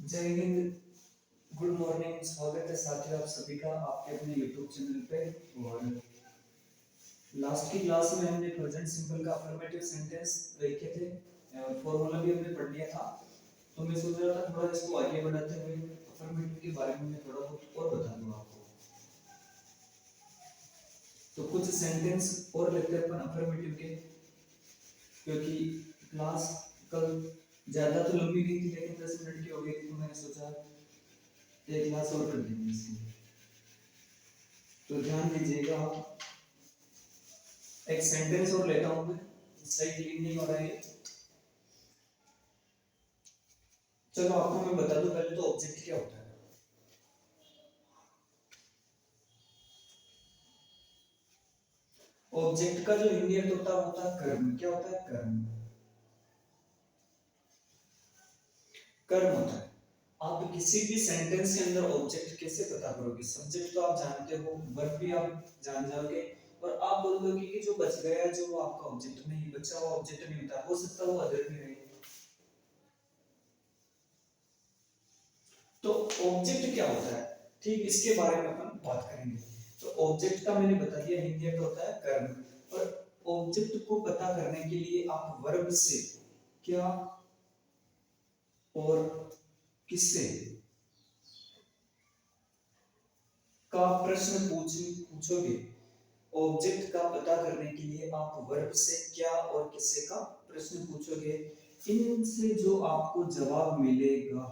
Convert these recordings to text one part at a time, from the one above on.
जय Hind. Good morning. स्वागत है साथियों आप सभी का आपके अपने YouTube चैनल पे। और लास्ट की क्लास में हमने प्रेजेंट सिंपल का अफर्मेटिव सेंटेंस देखे थे और फॉर्मूला भी हमने पढ़ लिया था। तो मैं सोच रहा था थोड़ा इसको आगे बढ़ाते हुए अफर्मेटिव के बारे में मैं थोड़ा बहुत और बता दूं आपको। तो कुछ सेंटेंस और लेते हैं अपन अफर्मेटिव के, क्योंकि क्लास कल ज्यादा तो लंबी नहीं थी लेकिन 10 मिनट की हो गई थी, तो मैंने सोचा एक क्लास और कर देंगे इसकी। तो ध्यान दीजिएगा आप। एक सेंटेंस और लेता हूं मैं, सही क्लीन नहीं हो रहा है। चलो आपको मैं बता दूं पहले तो ऑब्जेक्ट क्या होता है। ऑब्जेक्ट का जो हिंदी अर्थ होता है कर्म। क्या होता है? कर्म। कर्म होता है। आप किसी भी सेंटेंस के अंदर ऑब्जेक्ट कैसे पता करोगे? सब्जेक्ट तो आप जानते हो, वर्ब भी आप जान जाओगे, और आप बोल दोगे कि जो बच गया जो वो आपका ऑब्जेक्ट नहीं, बचा हुआ ऑब्जेक्ट नहीं होता, हो सकता है वो अदर भी रहे। तो ऑब्जेक्ट क्या होता है, ठीक इसके बारे में अपन बात करेंगे। तो ऑब्जेक्ट का मैंने बता दिया हिंदी अर्थ होता है कर्म। और ऑब्जेक्ट को पता करने के लिए आप वर्ब से क्या और किससे का प्रश्न पूछोगे। ऑब्जेक्ट का पता करने के लिए आप वर्ब से क्या और किससे का प्रश्न पूछोगे। इनसे जो आपको जवाब मिलेगा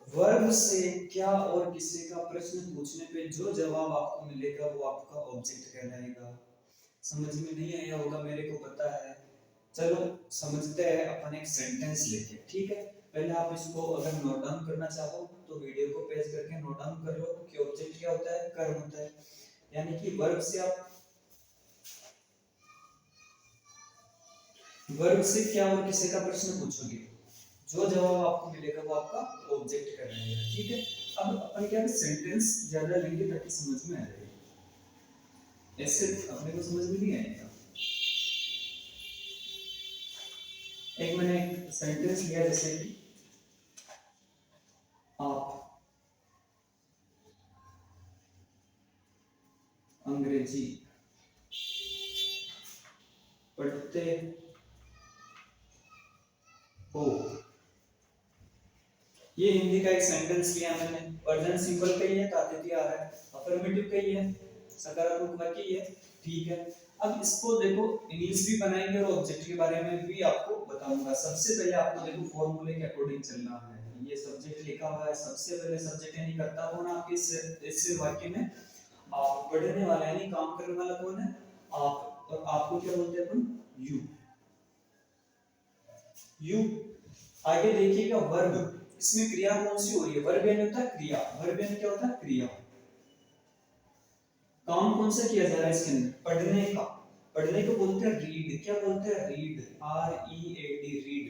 वर्ब से क्या और किससे का प्रश्न पूछने पे जो जवाब आपको मिलेगा वो आपका ऑब्जेक्ट कहलाएगा। समझ में नहीं आया होगा मेरे को पता है। चलो समझते हैं अपन एक सेंटेंस लेके, ठीक है। पहले आप इसको अगर नोट डाउन करना चाहो तो वीडियो को पेज करके नोट डाउन कर लो कि ऑब्जेक्ट क्या होता है, कर्म होता है। यानी कि वर्ब से क्या और किससे का प्रश्न पूछोगे, जो जवाब आपको मिलेगा वो आपका ऑब्जेक्ट कहलाएगा, ठीक है। अब अपन क्या सेंटेंस ज्यादा लेंगे ताकि समझ में आ जाए, ऐसे अपने को समझ में नहीं आएगा। एक मैंने एक सेंटेंस लिया जैसे कि आप अंग्रेजी पढ़ते हो। ये हिंदी का एक सेंटेंस लिया मैंने, प्रेजेंट सिंपल का ही है, ताकि आ रहा है, अफर्मेटिव का ही है, सकारात्मक वाक्य ही है, ठीक है। अब इसको देखो इंग्लिश भी बनाएंगे और ऑब्जेक्ट के बारे में भी आपको बताऊंगा। सबसे पहले आपको देखो फॉर्मूले के अकॉर्डिंग चलना है। ये सब्जेक्ट लिखा हुआ है, सबसे पहले सब्जेक्ट यानी करता कौन आपके इस वाक्य में? आप। पढ़ने वाला यानी काम करने वाला कौन है? आप। और आपको क्या बोलते हैं अपन? यू। यू। आगे देखिएगा वर्ब। इसमें क्रिया कौन सी हो रही है? वर्ब यानी होता है क्रिया। वर्ब यानी क्या होता है? क्रिया। काम कौन सा किया जा रहा है इसके अंदर? पढ़ने का। पढ़ने को बोलते हैं रीड। क्या बोलते हैं? रीड। READ, read.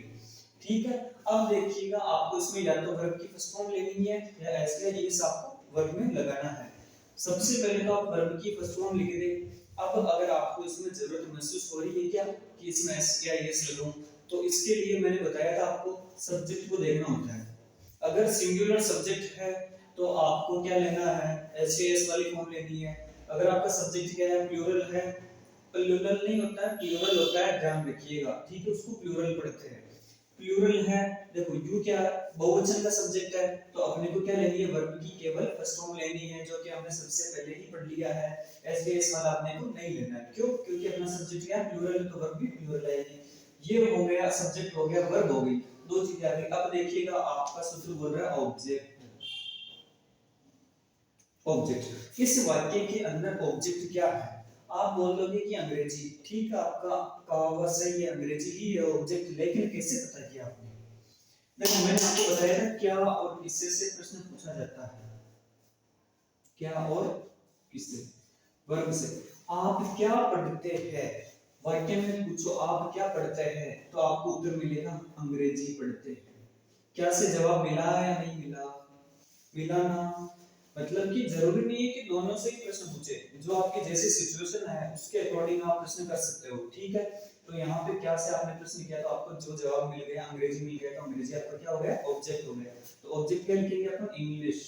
ठीक है। अब देखिएगा आपको इसमें या तो वर्ब की फर्स्ट फॉर्म लेनी है या एस आपको वर्ब में लगाना है। सबसे पहले तो आप वर्ब की फर्स्ट फॉर्म लिख दें। अब अगर आपको इसमें जरूरत महसूस हो रही है क्या कि इसमें एस या एस लगूं, तो इसके लिए मैंने बताया था आपको सब्जेक्ट को देखना होता है। अगर सिंगुलर सब्जेक्ट है तो आपको क्या लेना है? एस वाली फॉर्म लेनी है। अगर आपका सब्जेक्ट क्या है? प्लूरल है। प्लूरल नहीं होता है, प्लूरल होता है, ध्यान रखिएगा, ठीक है। उसको प्लूरल पढ़ते हैं। प्लूरल है, देखो यू क्या बहुवचन का सब्जेक्ट है, तो अपने को क्या लेनी है? वर्ब की केवल फर्स्ट फॉर्म लेनी है, जो कि हमने सबसे पहले ही पढ़ लिया है। एस वाला अपने को नहीं लेना है। क्यों? क्योंकि अपना सब्जेक्ट क्या है? प्लूरल, तो वर्ब भी प्लूरल आएगी। ये हो गया सब्जेक्ट, हो गया वर्ब, हो गई दो चीजें आ गई। अब देखिएगा आपका सूत्र बोल रहा है ऑब्जेक्ट। ऑब्जेक्ट इस वाक्य के अंदर ऑब्जेक्ट क्या है? आप बोल दोगे कि अंग्रेजी, ठीक है, आपका कहा हुआ सही है, अंग्रेजी ही है ऑब्जेक्ट, लेकिन कैसे पता किया आपने? देखो मैंने आपको बताया था क्या और किससे से प्रश्न पूछा जाता है। क्या और किससे? वर्ब से। आप क्या पढ़ते हैं? वाक्य में पूछो आप क्या पढ़ते हैं, तो आपको उत्तर मिलेगा अंग्रेजी पढ़ते हैं। क्या से जवाब मिला या नहीं मिला? पिलाना। मतलब कि जरूरी नहीं है कि दोनों से ही प्रश्न पूछे, जो आपकी जैसी सिचुएशन है उसके अकॉर्डिंग आप प्रश्न कर सकते हो, ठीक है। तो यहाँ पे क्या से आपने प्रश्न किया तो आपको जो जवाब मिल गया अंग्रेजी मिल गया, तो अंग्रेजी आपका क्या हो गया, ऑब्जेक्ट हो गया। तो ऑब्जेक्ट क्या लिखेंगे अपन, इंग्लिश।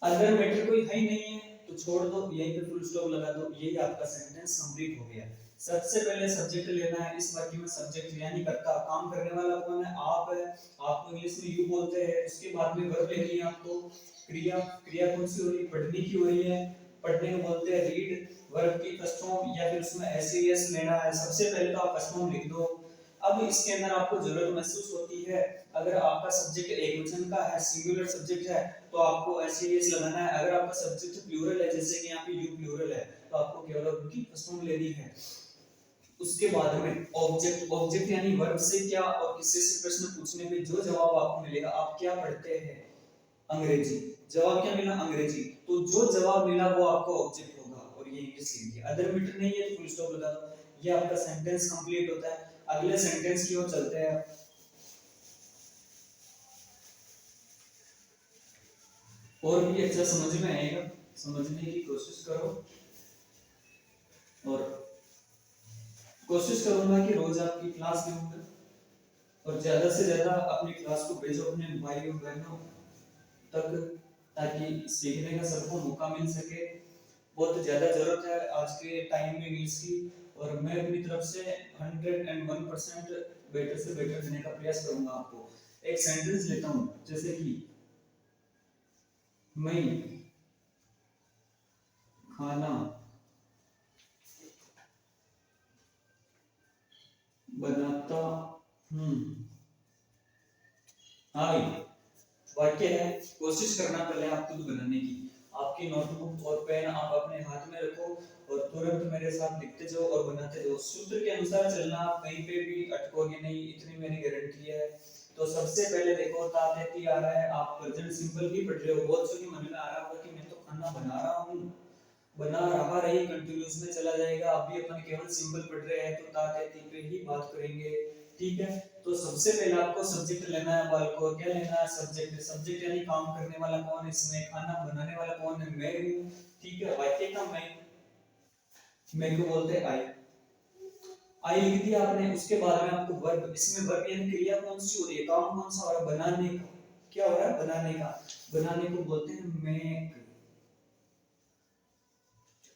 अगर मैटर कोई है ही नहीं है तो छोड़ दो, यहीं पे फुल स्टॉप लगा दो, यही आपका सेंटेंस कंप्लीट हो गया। सबसे पहले सब्जेक्ट लेना है, इस वाक्य में सब्जेक्ट यानी करता, काम करने वाला कौन है, आप है, आपको इंग्लिश में यू बोलते हैं। उसके बाद में वर्ब लेनी है आपको, क्रिया, क्रिया कौन सी हो रही है, पढ़ने की हो रही है, पढ़ने को बोलते हैं रीड। वर्ब की फर्स्ट फॉर्म या फिर उसमें एस लेना है, सबसे पहले तो आप फर्स्ट फॉर्म लिख दो। अब इसके अंदर आपको जरूरत महसूस होती है, अगर आपका सब्जेक्ट एक वचन का है, सिंगुलर सब्जेक्ट है, तो आपको एस लगाना है। अगर आपका सब्जेक्ट प्लूरल है, जैसे कि यहाँ पे यू प्लूरल है, तो आपको केवल उनकी फर्स्ट फॉर्म लेनी है। उसके बाद में ऑब्जेक्ट, ऑब्जेक्ट यानी वर्ब से क्या और किससे से प्रश्न पूछने पे जो जवाब आपको मिलेगा, आप क्या पढ़ते हैं, अंग्रेजी। जवाब क्या मिला, अंग्रेजी, तो जो जवाब मिला वो आपका ऑब्जेक्ट होगा, और ये इंग्लिश लिख दिया। अदर मीटर नहीं है तो फुल स्टॉप लगा दो, ये आपका सेंटेंस कंप्लीट होता है। अगले सेंटेंस की ओर चलते हैं। और भी अच्छा समझ में आएगा, समझने की कोशिश करो, और कोशिश करूंगा कि रोज आपकी क्लास लूंगा, और ज्यादा से ज्यादा अपनी क्लास को भेजो अपने भाई और बहनों तक, ताकि सीखने का सबको मौका मिल सके। बहुत ज्यादा जरूरत है आज के टाइम में इंग्लिश की, और मैं अपनी तरफ से 101% बेटर से बेटर देने का प्रयास करूंगा आपको। एक सेंटेंस लेता हूं, जैसे कि मैं खाना बनाता हूं, आई, वाक्य है, कोशिश करना पहले आप खुद बनाने की। आपकी नोटबुक और पेन आप अपने हाथ में रखो, और तुरंत मेरे साथ लिखते जाओ और बनाते जाओ। सूत्र के अनुसार चलना, आप कहीं पे भी अटकोगे नहीं, इतनी मेरी गारंटी है। तो सबसे पहले देखो, तातेती आ रहा है, आप प्रेजेंट सिंपल ही पढ़ रहे हो, बहुत सही मन में आ रहा होगा कि मैं तो खाना बना रहा हूँ, बना रहा रही कंटिन्यूस में चला जाएगा। अभी अपन केवल सिंपल पढ़ रहे हैं, तो तातेती पे ही बात करेंगे, ठीक है। तो सबसे पहले आपको सब्जेक्ट लेना है, बालको क्या लेना है, सब्जेक्ट। सब्जेक्ट यानी काम करने वाला कौन है इसमें, खाना बनाने वाला कौन है, मैं हूं, ठीक है। वाक्य का मैं को बोलते हैं आई लिख दिया आपने। उसके बाद में आपको वर्ब, इसमें वर्ब यानी क्रिया कौन सी हो रही है, काम कौन सा हो रहा है, बनाने का। क्या हो रहा है, बनाने का। बनाने को बोलते हैं मेक।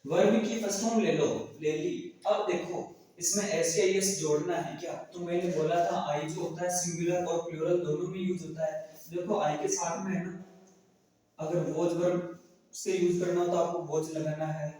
वर्ब की फर्स्ट फॉर्म ले लो, ले ली। अब देखो, इसमें एस या एस जोड़ना है क्या, तो मैंने बोला था आई जो होता है सिंगुलर और प्लूरल दोनों में यूज होता है। देखो आई के साथ में है ना, अगर वॉज वर्ब से यूज करना हो तो आपको वॉज लगाना है,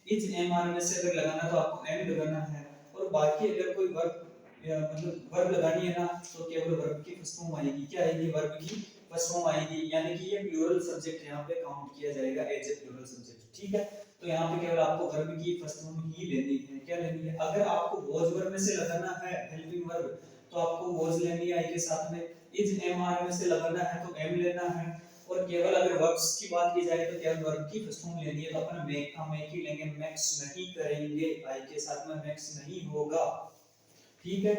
इज एम आर में से अगर लगाना तो आपको एम लगाना है, और बाकी अगर कोई वर्ब मतलब वर्ब लगानी है ना, तो केवल वर्ब की फर्स्ट फॉर्म आएगी। क्या आएगी, वर्ब की फर्स्ट फॉर्म आएगी, यानी कि ये प्लूरल सब्जेक्ट यहाँ पे काउंट किया जाएगा एज ए प्लूरल सब्जेक्ट, ठीक है। तो यहाँ पे केवल आपको वर्ब की फर्स्ट फॉर्म ही लेनी है। क्या लेनी है, अगर आपको वॉज वर्ब में से लगाना है हेल्पिंग वर्ब, तो आपको वॉज लेनी है आई के साथ में। इज एम आर में से लगाना है तो एम लेना है, और केवल अगर वर्ब्स की बात की जाए तो केवल वर्ब की फर्स्ट फॉर्म लेनी है, तो अपन मेक का मेक ही लेंगे, मैक्स नहीं करेंगे, आई के साथ में मैक्स नहीं होगा, ठीक है।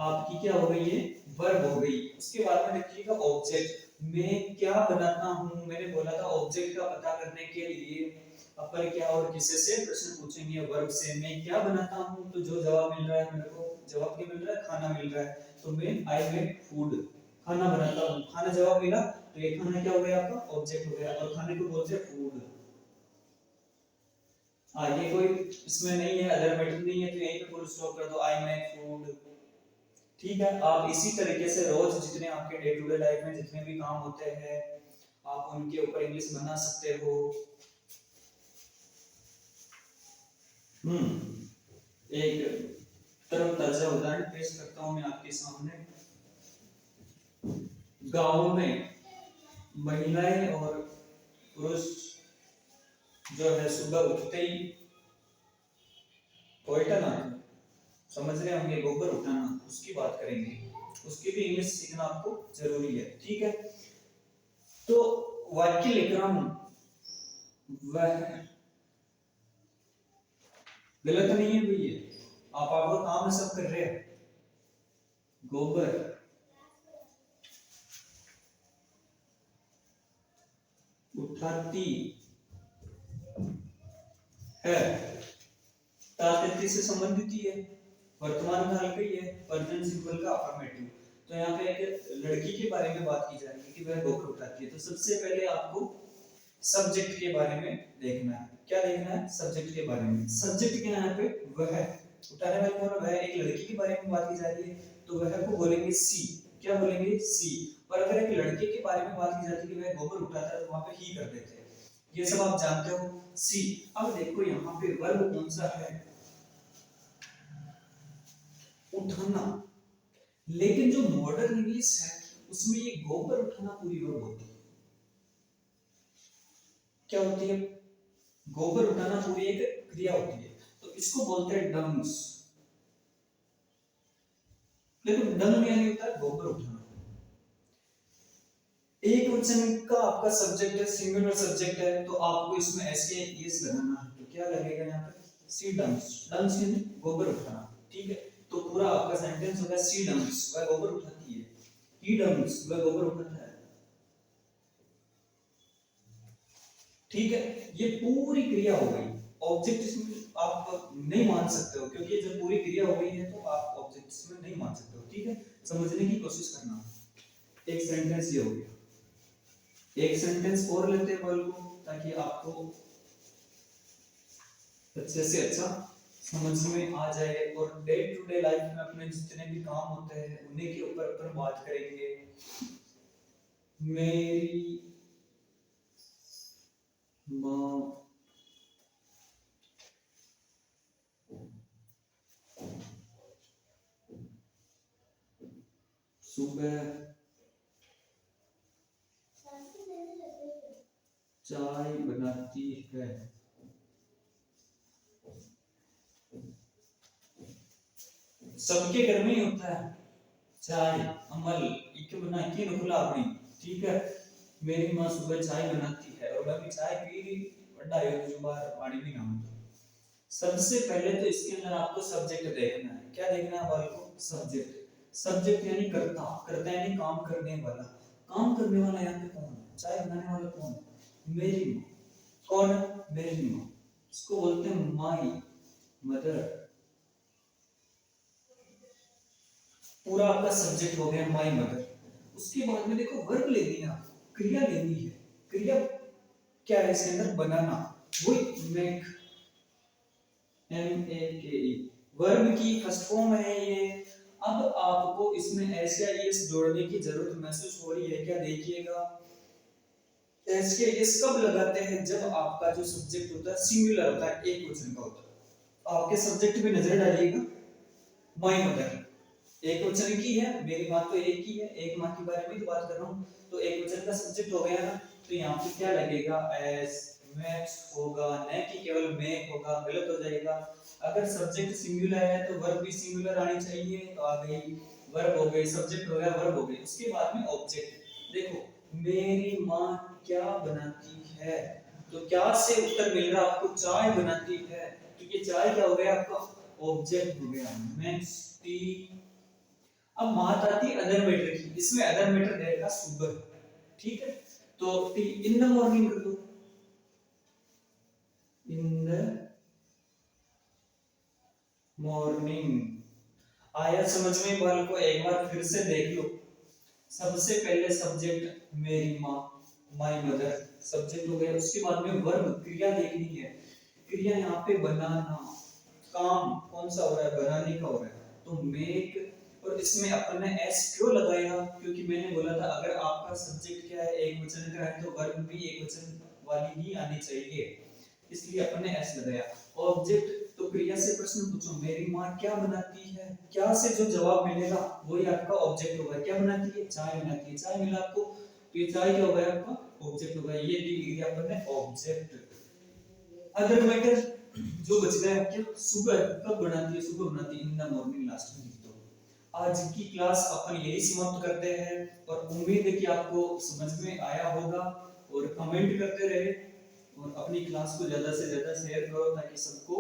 आपकी क्या हो गई है, वर्ब हो गई। उसके बाद में देखिएगा ऑब्जेक्ट, मैं क्या बनाता हूं, मैंने बोला था ऑब्जेक्ट का पता करने के लिए अपन क्या और किसी से प्रश्न पूछेंगे, वर्ब से। मैं क्या बनाता हूं, तो जो जवाब मिल रहा है मेरे को, जवाब क्या मिल रहा है, खाना मिल रहा है, तो मैं आई मेक फूड, खाना बनाता हूं, खाना जवाब मिला, तो ये खाना क्या हो गया आपका, ऑब्जेक्ट हो गया, और खाने को बोलते हैं फूड। आगे कोई इसमें नहीं है, अदर मैटर नहीं है, तो यहीं पे फुल स्टॉप कर दो, आई मेक फूड, ठीक है। आप इसी तरीके से रोज जितने आपके डे टू डे लाइफ में जितने भी काम होते हैं, आप उनके ऊपर इंग्लिश बना सकते हो। एक तरोताजा उदाहरण पेश करता हूं मैं आपके सामने। गांव में महिलाएं और पुरुष जो है सुबह उठते ही टॉयलेट आते, समझ रहे होंगे, गोबर उठाना, उसकी बात करेंगे। उसकी भी इंग्लिश सीखना आपको जरूरी है, ठीक है। तो वाक्य लिख रहा हूं, वह, गलत नहीं है भाई, ये आप आपका काम सब कर रहे हैं। गोबर उठाती है, ताकती से संबंधित ही है, वर्तमान काल का ही है, प्रेजेंट सिंपल का अफर्मेटिव। तो यहाँ पे एक लड़की के बारे में बात की जा रही है कि वह गोबर उठाती है। तो सबसे पहले आपको सब्जेक्ट के बारे में देखना है। क्या देखना है? सब्जेक्ट के बारे में। सब्जेक्ट क्या है यहाँ पे? वह है, उठाने वाले कौन? वह। एक लड़की के बारे में बात की जा रही है तो वह को बोलेंगे सी। क्या बोलेंगे? सी। और अगर एक लड़के के बारे में बात की जाती है कि वह गोबर उठाता है तो वहां पे ही कर देते हैं। ये सब आप जानते हो, सी। अब देखो यहाँ पे वर्ब कौन सा है? उठाना। लेकिन जो मॉडर्न इंग्लिश है उसमें ये गोबर उठाना पूरी वर्ब होती है। क्या होती है? गोबर उठाना पूरी एक क्रिया होती है, तो इसको बोलते हैं डंग्स। लेकिन डंग यानी होता है गोबर उठाना। एक वचन का आपका सब्जेक्ट है, सिंगुलर सब्जेक्ट है, तो आपको इसमें ऐसे एस लगाना है। तो क्या लगेगा यहाँ पे? सी डंग्स। डंग्स यानी गोबर उठाना। ठीक है, तो पूरा आपका सेंटेंस होगा सी डंग्स, वह गोबर उठाती है। ही डंग्स, वह गोबर उठाता है। ठीक है, ये पूरी क्रिया हो गई। ऑब्जेक्ट इसमें आप नहीं मान सकते हो, क्योंकि जब पूरी क्रिया हो गई है तो आप ऑब्जेक्ट इसमें नहीं मान सकते हो। ठीक है, समझने की कोशिश करना। एक सेंटेंस ये हो गया। एक सेंटेंस और लेते हैं वर्ड को, ताकि आपको अच्छे से अच्छा समझ में आ जाए। और डे टू डे लाइफ में अपने जितने भी काम होते हैं उन्हीं के ऊपर अपन बात करेंगे। मेरी माँ सुबह चाय बनाती है। सबके घर में ही होता है चाय, अमल एक बना के रखला अपनी। ठीक है, मेरी माँ सुबह चाय बनाती है और मैं भी चाय पी रही बड़ा है जो बार पानी भी ना हो। सबसे पहले तो इसके अंदर आपको सब्जेक्ट देखना है। क्या देखना है वाले को? सब्जेक्ट। सब्जेक्ट यानी कर्ता, कर्ता यानी काम करने वाला। काम करने वाला यहाँ पे कौन है? चाय बनाने वाला कौन है? मेरी माँ। कौन है? मेरी माँ। इसको बोलते हैं माई मदर। पूरा आपका सब्जेक्ट हो गया माई मदर। उसके बाद में देखो वर्ब लेनी है, क्रिया लेनी है। क्रिया क्या है इसके अंदर? बनाना। वही मेक, M-A-K-E। वर्ब की फर्स्ट फॉर्म है ये। अब आपको इसमें एस या एस जोड़ने की जरूरत महसूस हो रही है क्या? देखिएगा, एस या एस कब लगाते हैं? जब आपका जो सब्जेक्ट होता है सिंगुलर होता है, एक वचन का होता है। आपके सब्जेक्ट पे नजर डालिएगा, माई मदर एक वचन की है, मेरी बात तो एक ही है, एक माँ के बारे में तो बात कर रहा हूँ। तो एक वचन का सब्जेक्ट हो गया ना, तो यहाँ पे क्या लगेगा? एस। मैक्स होगा, न कि केवल मेक होगा, गलत हो जाएगा। अगर सब्जेक्ट सिंगुलर है तो वर्ब भी सिंगुलर आनी चाहिए, तो आ गई वर्ब हो गई, सब्जेक्ट हो गया, वर्ब हो गई। उसके बाद में ऑब्जेक्ट। देखो, मेरी माँ क्या बनाती है, तो क्या से उत्तर मिल रहा आपको? चाय बनाती है। तो ये चाय क्या हो गया आपका? ऑब्जेक्ट हो गया। Next T. अब बात आती है अदर मैटर की। इसमें अदर मैटर रहेगा सुबह। ठीक है, तो टी इन द मॉर्निंग कर दो। इन द मॉर्निंग आया समझ में? बाल को एक बार फिर से देख लो। सबसे पहले सब्जेक्ट मेरी माँ, माय मदर, सब्जेक्ट हो गया। उसके बाद में वर्ब, क्रिया देखनी है। क्रिया यहाँ पे बनाना, काम कौन सा हो रहा है? बनाने का हो रहा है, तो मेक। और इसमें अपन ने एस क्यों लगाया? क्योंकि मैंने बोला था अगर आपका सब्जेक्ट क्या है, एक वचन का है, तो वर्ब भी एक वचन वाली ही आनी चाहिए, इसलिए अपन ने एस लगाया। ऑब्जेक्ट, तो क्रिया से प्रश्न पूछो, मेरी माँ क्या बनाती है, क्या से जो जवाब मिलेगा वही आपका ऑब्जेक्ट होगा। क्या बनाती है? चाय बनाती है। चाय मिला आपको, तो ये चाय क्या होगा आपका? ऑब्जेक्ट होगा। ये डी लिया अपन ने ऑब्जेक्ट। अदर मैटर जो बच गया क्या? सुबह कब बनाती है? सुबह बनाती है, इन द मॉर्निंग, लास्ट में लिख दो। आज की क्लास अपन यही समाप्त करते हैं, और उम्मीद है कि आपको समझ में आया होगा। और कमेंट करते रहे, और अपनी क्लास को ज्यादा से ज्यादा शेयर करो, ताकि सबको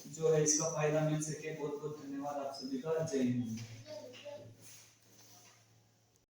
जो है इसका फायदा मिल सके। बहुत बहुत धन्यवाद आप सभी का। जय हिंद।